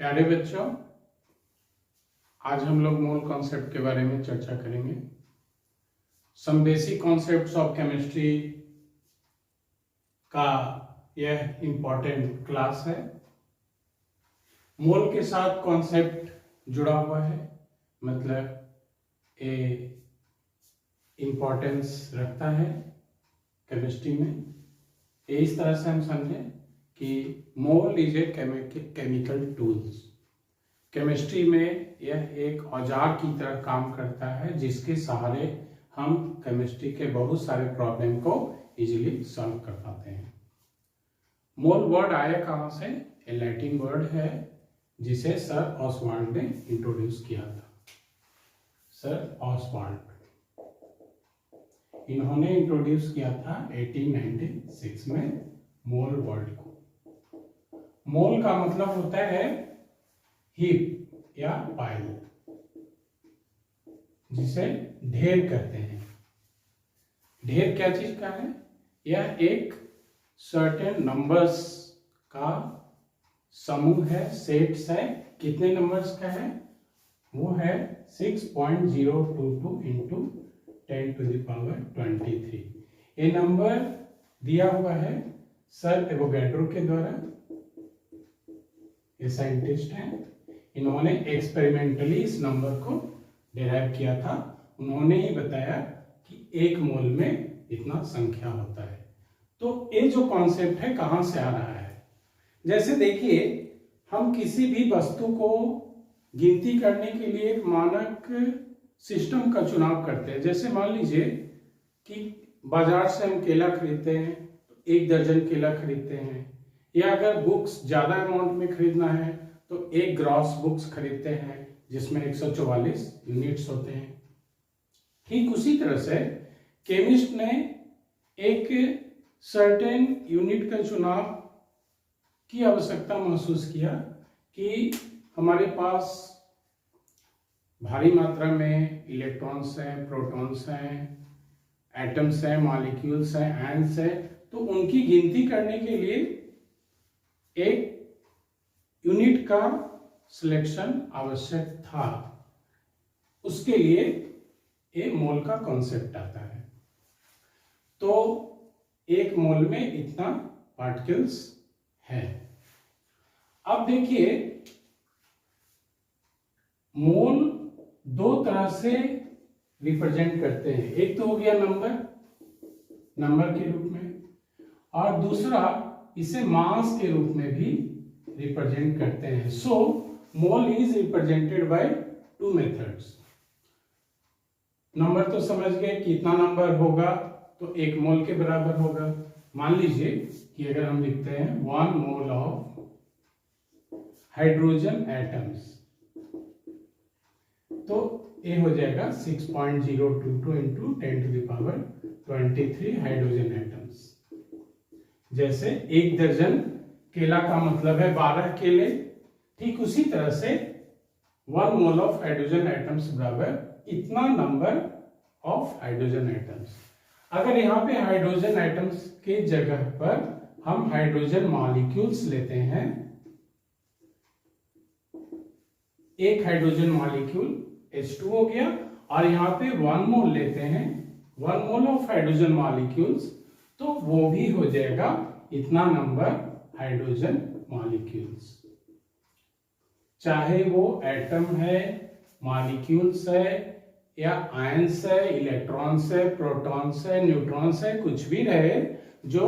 प्यारे बच्चों, आज हम लोग मोल कॉन्सेप्ट के बारे में चर्चा करेंगे। Some basic concepts of chemistry का यह इम्पोर्टेंट क्लास है। मोल के साथ कॉन्सेप्ट जुड़ा हुआ है, मतलब ए इम्पोर्टेंस रखता है केमिस्ट्री में। इस तरह से हम समझें कि mole is a chemical tools. Chemistry में यह एक औजार की तरह काम करता है जिसके सहारे हम केमिस्ट्री के बहुत सारे प्रॉब्लम को इजीली सॉल्व कर पाते हैं। मोल वर्ड आया कहाँ से? ए लैटिन वर्ड है जिसे सर ऑसवाल्ड ने इंट्रोड्यूस किया था। सर ऑसवाल्ड इन्होंने इंट्रोड्यूस किया था 1896 में मोल वर्ड को। मोल का मतलब होता है हीप या पाइल, जिसे ढेर कहते हैं। ढेर क्या चीज का है? यह एक सर्टेन नंबर्स का समूह है, सेट्स है। कितने नंबर्स का है? वो है 6.022 इंटू 10 to the power 23। ये नंबर दिया हुआ है सर एवोगैड्रो के द्वारा। ये साइंटिस्ट हैं, इन्होंने एक्सपेरिमेंटली इस नंबर को डिराइव किया था। उन्होंने ही बताया कि एक मोल में इतना संख्या होता है। तो ये जो कॉन्सेप्ट है कहाँ से आ रहा है? जैसे देखिए, हम किसी भी वस्तु को गिनती करने के लिए एक मानक सिस्टम का चुनाव करते हैं। जैसे मान लीजिए कि बाजार से हम केला खरीदते हैं तो 1 दर्जन केला खरीदते हैं, या अगर बुक्स ज़्यादा अमाउंट में खरीदना है तो 1 ग्रॉस बुक्स खरीदते हैं जिसमें 144 यूनिट्स होते हैं। ठीक उसी तरह से केमिस्ट ने एक सर्टेन यूनिट का चुनाव की आवश्यकता महसूस किया कि हमारे पास भारी मात्रा में इलेक्ट्रॉन्स हैं, प्रोटॉन्स हैं, एटम्स हैं, मॉलिक्यूल्स हैं, आयंस हैं, तो उनकी गिनती करने के लिए एक यूनिट का सिलेक्शन आवश्यक था। उसके लिए एक मोल का कॉन्सेप्ट आता है। तो एक मोल में इतना पार्टिकल्स है। अब देखिए, मोल 2 तरह से रिप्रेजेंट करते हैं। एक तो हो गया नंबर के रूप में, और दूसरा इसे मास के रूप में भी रिप्रेजेंट करते हैं। So mole is represented by 2 methods. Number तो समझ गए, कितना नंबर होगा तो 1 मोल के बराबर होगा। मान लीजिए कि अगर हम लिखते हैं 1 मोल ऑफ हाइड्रोजन एटम्स, तो ये हो जाएगा 6.022 into 10 to the power 23 hydrogen atoms. जैसे 1 दर्जन केला का मतलब है 12 केले। ठीक उसी तरह से 1 मोल ऑफ हाइड्रोजन एटम्स बराबर इतना नंबर ऑफ हाइड्रोजन एटम्स। अगर यहाँ पे हाइड्रोजन एटम्स के जगह पर हम हाइड्रोजन मॉलिक्यूल्स लेते हैं, एक हाइड्रोजन मॉलिक्यूल H2 हो गया, और यहाँ पे 1 मोल लेते हैं, 1 मोल ऑफ हाइड्रोजन मॉलिक्यूल्स, तो वो भी हो जाएगा इतना नंबर हाइड्रोजन मॉलिक्यूल्स। चाहे वो एटम है, मॉलिक्यूल्स है, या आयंस है, इलेक्ट्रॉन्स है, प्रोटॉन्स है, न्यूट्रॉन्स है, कुछ भी रहे, जो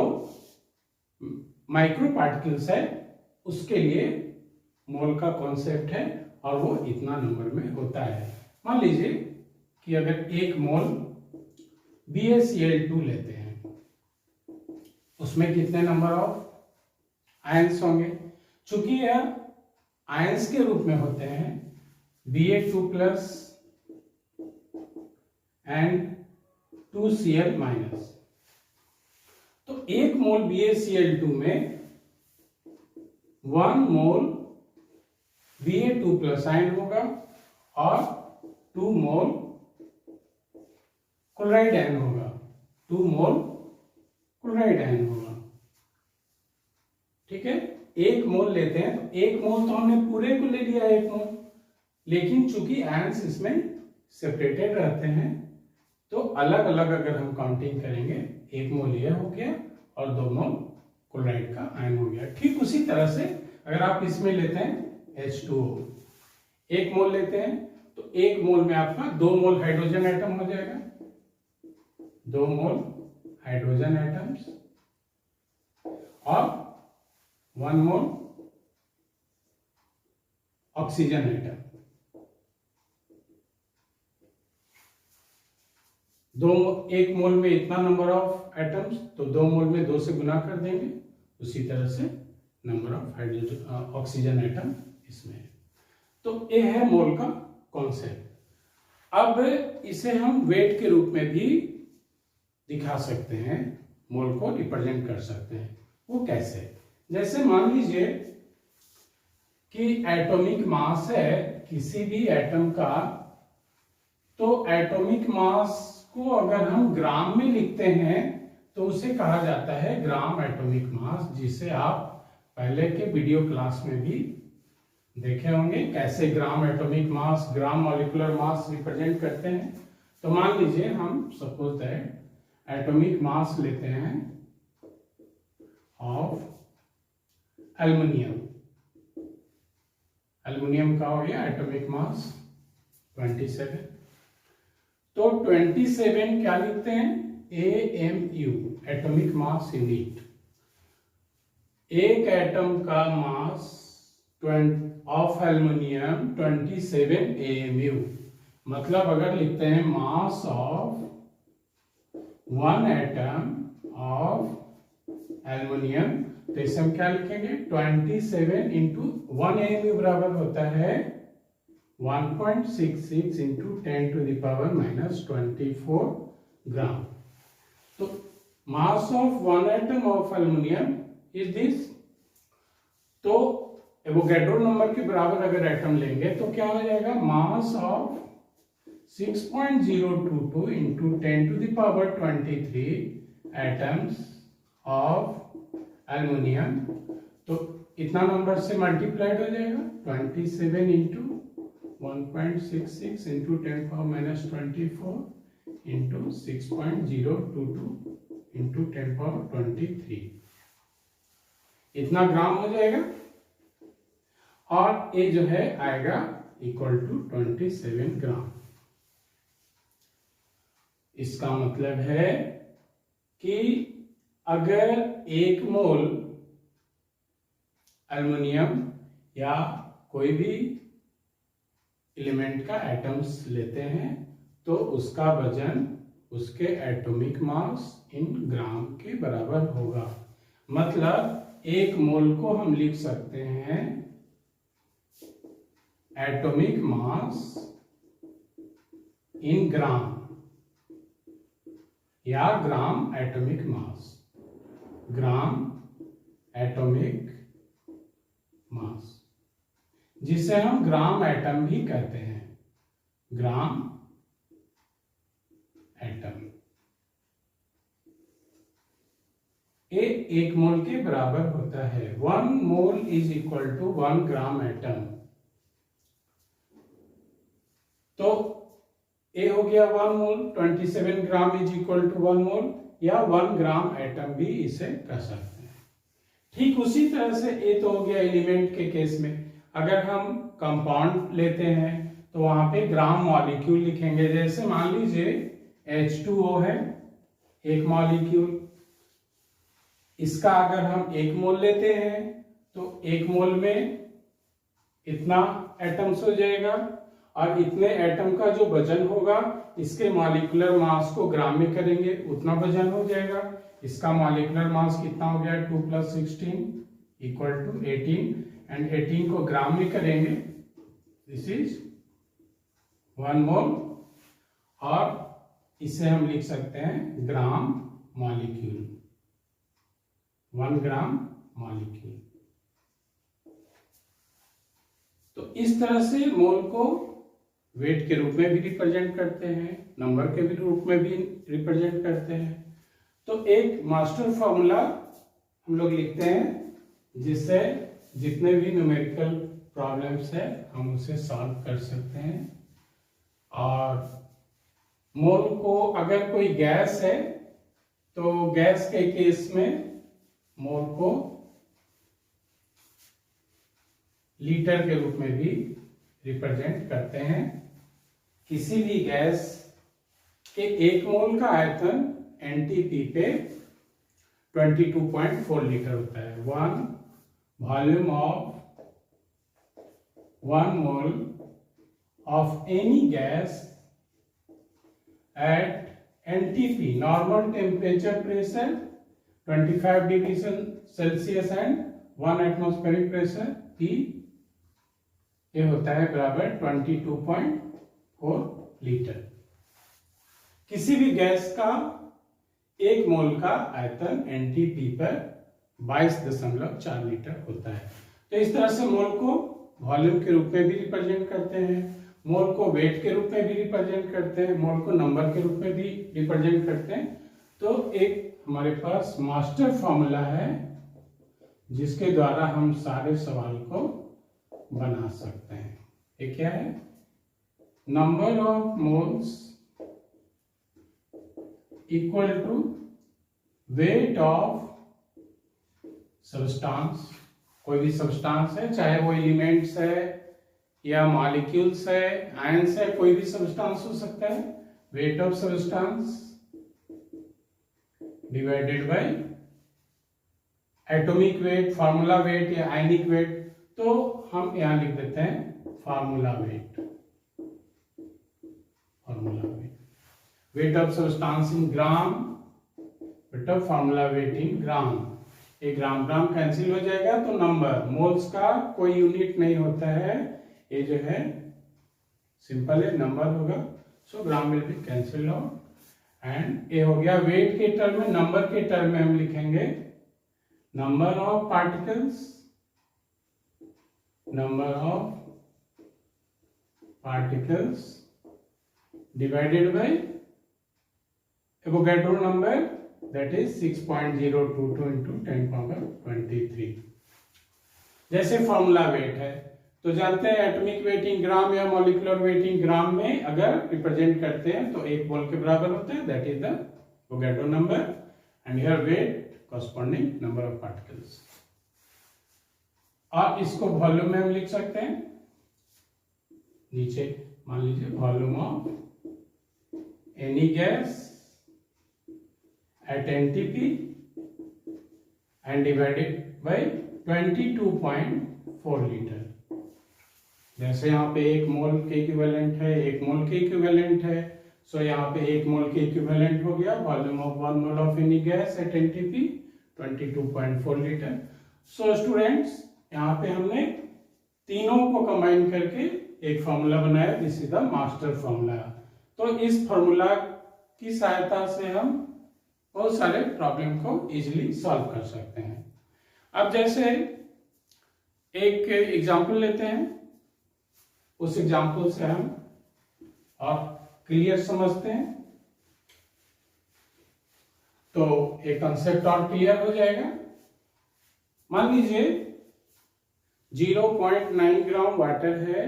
माइक्रो पार्टिकल्स है, उसके लिए मोल का कॉन्सेप्ट है और वो इतना नंबर में होता है। मान लीजिए कि अगर 1 मोल BaCl2 लेते हैं, उसमें कितने नंबर ऑफ आयंस होंगे? चूंकि यह आयंस के रूप में होते हैं, Ba2+ एंड 2Cl-, तो 1 मोल BaCl2 में 1 मोल Ba2+ आयन होगा और 2 मोल क्लोराइड आयन होगा। 2 मोल क्लोराइड आयन होगा। ठीक है, 1 मोल लेते हैं तो 1 मोल तो हमने पूरे को ले लिया 1 मोल, लेकिन चूंकि आयंस इसमें सेपरेटेड रहते हैं तो अलग अलग अगर हम काउंटिंग करेंगे 1 मोल ये हो गया और 2 मोल क्लोराइड का आयन हो गया। ठीक उसी तरह से अगर आप इसमें लेते हैं H2O, 1 मोल लेते हैं तो 1 मोल में आपका 2 मोल हाइड्रोजन एटम हो जाएगा, 2 मोल हाइड्रोजन एटम्स और 1 मोल ऑक्सीजन एटम। 1 मोल में इतना नंबर ऑफ एटम्स तो 2 मोल में 2 से गुना कर देंगे, उसी तरह से number of hydrogen oxygen atom इसमें है। तो ये है मोल का कॉन्सेप्ट। अब इसे हम वेट के रूप में भी दिखा सकते हैं, मोल को रिप्रेजेंट कर सकते हैं। वो कैसे? जैसे मान लीजिए कि एटॉमिक मास है किसी भी एटम का, तो एटॉमिक मास को अगर हम ग्राम में लिखते हैं तो उसे कहा जाता है ग्राम एटॉमिक मास, जिसे आप पहले के वीडियो क्लास में भी देखे होंगे कैसे gram atomic mass, gram molecular mass represent करते हैं। तो मान लीजिए हम सपोज दैट एटॉमिक मास लेते हैं ऑफ एल्युमिनियम। एल्युमिनियम का हो गया एटॉमिक मास 27। तो 27 क्या लिखते हैं? AMU, atomic mass unit. एक एटम का मास ऑफ एल्युमिनियम 27 AMU, मतलब अगर लिखते हैं मास ऑफ 1 एटम ऑफ एल्युमिनियम तो इसे हम क्या लिखेंगे? 27 इंटू 1 AMU बराबर होता है 1.66 into 10 to the power minus 24 gram. तो mass of 1 atom of aluminium is this. तो एवोगैड्रो नंबर के बराबर अगर एटम लेंगे तो क्या हो जाएगा? Mass of 6.022 into 10 to the power 23 atoms of aluminium। तो इतना नंबर से मल्टीप्लाइड हो जाएगा 27 into 1.66 into 10 power minus 24 into 6.022 into 10 power 23, इतना ग्राम हो जाएगा। और ये जो है आएगा इक्वल टू 27 ग्राम। इसका मतलब है कि अगर 1 मोल एल्युमिनियम या कोई भी एलिमेंट का एटम्स लेते हैं तो उसका वजन उसके एटॉमिक मास इन ग्राम के बराबर होगा। मतलब 1 मोल को हम लिख सकते हैं एटॉमिक मास इन ग्राम या gram atomic mass, gram atomic mass, जिसे हम ग्राम एटम भी कहते हैं, ग्राम एटम। ये 1 मोल के बराबर होता है। 1 mole is equal to 1 gram atom. तो ए हो गया 1 mole, 27 gram is equal to 1 mole, या 1 ग्राम एटम भी इसे कह सकते हैं। ठीक उसी तरह से ए तो हो गया एलिमेंट के केस में। अगर हम कंपाउंड लेते हैं तो वहां पे ग्राम मॉलिक्यूल लिखेंगे। जैसे मान लीजिए H2O है, एक मॉलिक्यूल, इसका अगर हम 1 मोल लेते हैं तो 1 मोल में इतना एटम्स हो जाएगा, और इतने एटम का जो वजन होगा इसके मॉलिक्यूलर मास को ग्राम में करेंगे उतना वजन हो जाएगा। इसका मॉलिक्यूलर मास कितना हो गया? 2 + 16 इक्वल टू 18, एंड 18 को ग्राम में करेंगे, दिस इज 1 मोल, और इसे हम लिख सकते हैं ग्राम मॉलिक्यूल, 1 ग्राम मॉलिक्यूल। तो इस तरह से मोल को वेट के रूप में भी रिप्रेजेंट करते हैं, नंबर के भी रूप में भी रिप्रेजेंट करते हैं। तो एक मास्टर फॉर्मूला हम लोग लिखते हैं जिससे जितने भी न्यूमेरिकल प्रॉब्लम्स है हम उसे सॉल्व कर सकते हैं। और मोल को अगर कोई गैस है तो गैस के केस में मोल को लीटर के रूप में भी रिप्रेजेंट करते हैं। किसी भी गैस के एक मोल का आयतन एनटीपी पे 22.4 लीटर होता है। Volume of 1 mole of any gas at NTP normal temperature pressure 25 degree Celsius and 1 atmospheric pressure P ये होता है बराबर 22.4 लीटर। किसी भी गैस का एक मोल का आयतन NTP पर 22.4 लीटर होता है। तो इस तरह से मोल को वॉल्यूम के रूप में भी रिप्रेजेंट करते हैं, मोल को वेट के रूप में भी रिप्रेजेंट करते हैं, मोल को नंबर के रूप में भी रिप्रेजेंट करते हैं। तो एक हमारे पास मास्टर फॉर्मूला है जिसके द्वारा हम सारे सवाल को बना सकते हैं। ये क्या है? Number of moles equal to weight of substance. कोई भी सब्सटेंस है, चाहे वो एलिमेंट्स है या मॉलिक्यूल्स है, आयंस है, कोई भी सब्सटेंस हो सकता है। Weight of substance divided by atomic weight, formula weight या आयनिक वेट। तो हम यहां लिख देते हैं formula weight. Weight of substance in gram, weight of formula weight in gram. एक ग्राम ग्राम कैंसिल हो जाएगा तो नंबर, मोल्स का कोई यूनिट नहीं होता है, ये जो है सिंपल है, नंबर होगा। So gram will be cancel out and ये हो गया वेट के टर्म में। नंबर के टर्म में हम लिखेंगे number of particles, number of particles divided by Avogadro number that is 6.022 into 10⁻23। जैसे फॉर्मूला वेट है तो जानते हैं एटॉमिक वेट इन ग्राम या मॉलिक्यूलर वेट इन ग्राम में अगर रिप्रेजेंट करते हैं तो 1 मोल के बराबर होता है, that is the Avogadro number and here weight corresponding number of particles. और इसको वॉल्यूम में हम लिख सकते हैं, नीचे मान लीजिए volume of any gas at NTP and divided by 22.4 litre. जैसे यहाँ पे 1 मोल के इक्विवेलेंट है, 1 मोल के इक्विवेलेंट है, सो यहाँ पे 1 मोल के इक्विवेलेंट हो गया। Volume of 1 mole of any gas at NTP 22.4 litre. So students यहाँ पे हमने तीनों को कंबाइन करके एक फॉर्मूला बनाया, this is the master formula. तो इस फॉर्मूला की सहायता से हम बहुत सारे प्रॉब्लम को इजीली सॉल्व कर सकते हैं। अब जैसे एक एग्जांपल लेते हैं, उस एग्जांपल से हम और क्लियर समझते हैं तो एक कंसेप्ट और क्लियर हो जाएगा। मान लीजिए 0.9 ग्राम वाटर है,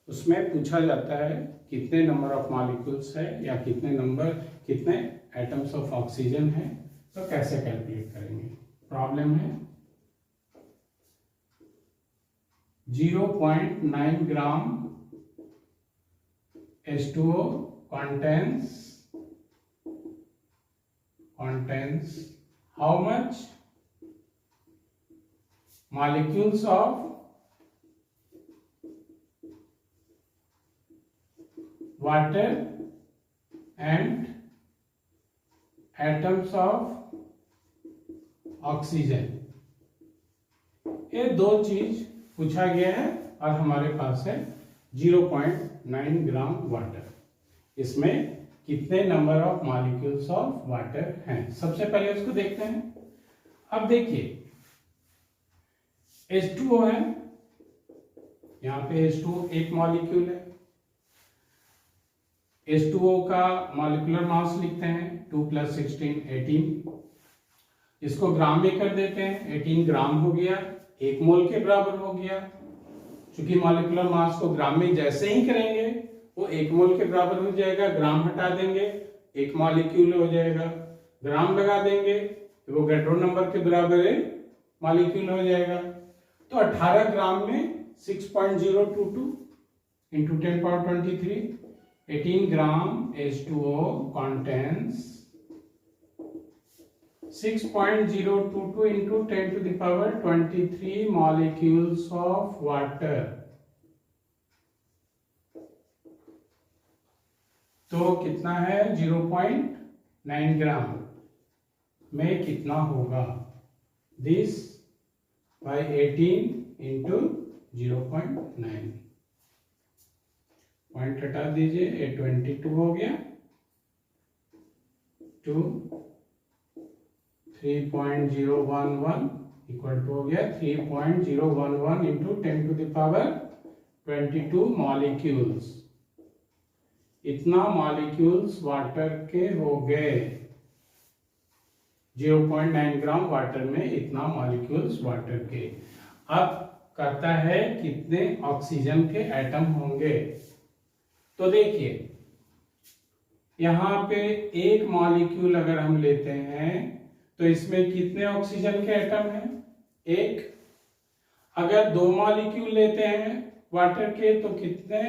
उसमें पूछा जाता है कितने नंबर ऑफ मॉलिक्यूल्स है या कितने एटम्स ऑफ ऑक्सीजन है। तो कैसे कैलकुलेट करेंगे? प्रॉब्लम है 0.9 ग्राम H2O contains how much molecules of water and atoms of oxygen. ये दो चीज पूछा गया है और हमारे पास है 0.9 ग्राम वाटर। इसमें कितने number of molecules of water हैं, सबसे पहले उसको देखते हैं। अब देखिए H2O है, यहाँ पे H2O एक मॉलिक्यूल है। H2O का मॉलिक्यूलर मास लिखते हैं 2 + 16 18। इसको ग्राम में कर देते हैं, 18 ग्राम हो गया। 1 मोल के बराबर हो गया। चूंकि मॉलिक्यूलर मास को ग्राम में जैसे ही करेंगे वो 1 मोल के बराबर हो जाएगा, ग्राम हटा देंगे 1 मॉलिक्यूल हो जाएगा, ग्राम लगा देंगे तो वो गेड्रो नंबर के बराबर है मॉलिक्यूल हो जाएगा। तो 18 ग्राम में 6.022 into 10 power 23, 18 gram H2O contains 6.022 into 10 to the power 23 molecules of water। तो कितना है 0.9 ग्राम में कितना होगा, दिस by 18 into 0.9, पॉइंट हटा दीजिए, ये 22 हो गया, 2 3.011 इक्वल टू हो गया 3.011 into 10 to the power 22 molecules. इतना मॉलिक्यूल्स वाटर के हो गए, 0.9 ग्राम वाटर में इतना मॉलिक्यूल्स वाटर के। अब करता है कितने ऑक्सीजन के एटम होंगे। तो देखिए यहां पे एक मॉलिक्यूल अगर हम लेते हैं तो इसमें कितने ऑक्सीजन के एटम हैं, 1। अगर 2 मॉलिक्यूल लेते हैं वाटर के तो कितने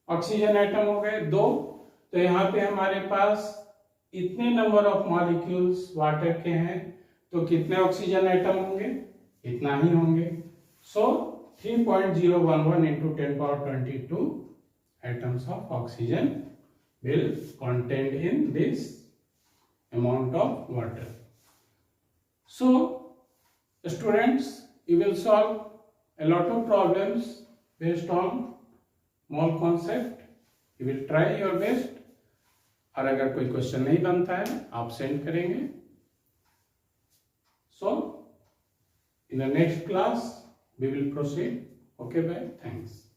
ऑक्सीजन एटम हो गए, 2। तो यहाँ पे हमारे पास इतने नंबर ऑफ मॉलिक्यूल्स वाटर के हैं तो कितने ऑक्सीजन एटम होंगे, इतना ही होंगे। सो 3.011 into 10 power 22 atoms of oxygen will contained in this amount of water. So students, you will solve a lot of problems based on mole concept. You will try your best, और अगर कोई question नहीं बनता है आप send करेंगे। So in the next class we will proceed. Okay, bye, thanks.